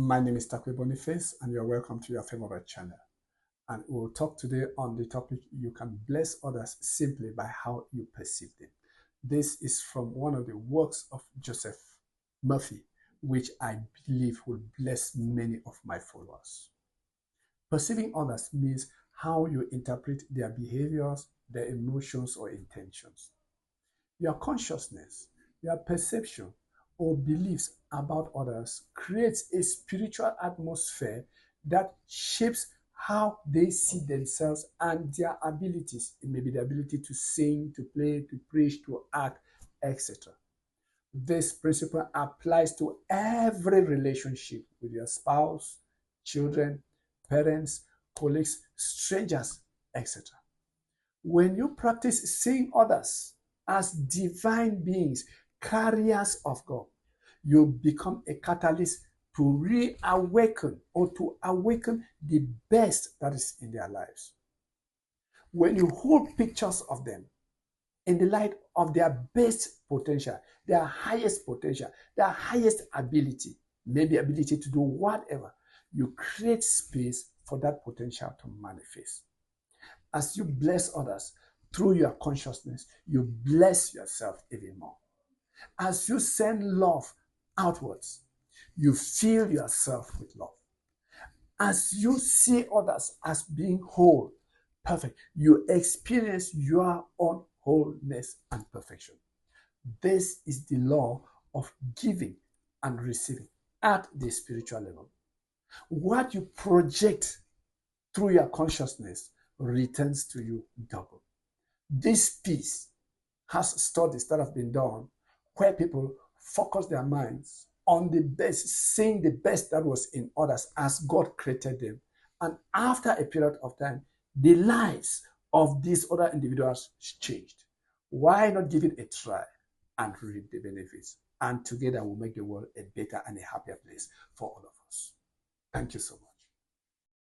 My name is Takwe Boniface, and you're welcome to your favorite channel. And we'll talk today on the topic you can bless others simply by how you perceive them. This is from one of the works of Joseph Murphy, which I believe will bless many of my followers. Perceiving others means how you interpret their behaviors, their emotions, or intentions. Your consciousness, your perception, or beliefs about others creates a spiritual atmosphere that shapes how they see themselves and their abilities. It may be the ability to sing, to play, to preach, to act, etc. This principle applies to every relationship with your spouse, children, parents, colleagues, strangers, etc. When you practice seeing others as divine beings, carriers of God, you become a catalyst to reawaken or to awaken the best that is in their lives. When you hold pictures of them in the light of their best potential, their highest potential, their highest ability, maybe ability to do whatever, you create space for that potential to manifest. As you bless others through your consciousness, you bless yourself even more. As you send love outwards, you fill yourself with love. As you see others as being whole, perfect, you experience your own wholeness and perfection. This is the law of giving and receiving at the spiritual level. What you project through your consciousness returns to you double. This piece has studies that have been done where people focus their minds on the best, seeing the best that was in others as God created them. And after a period of time, the lives of these other individuals changed. Why not give it a try and reap the benefits? And together we'll make the world a better and a happier place for all of us. Thank you so much.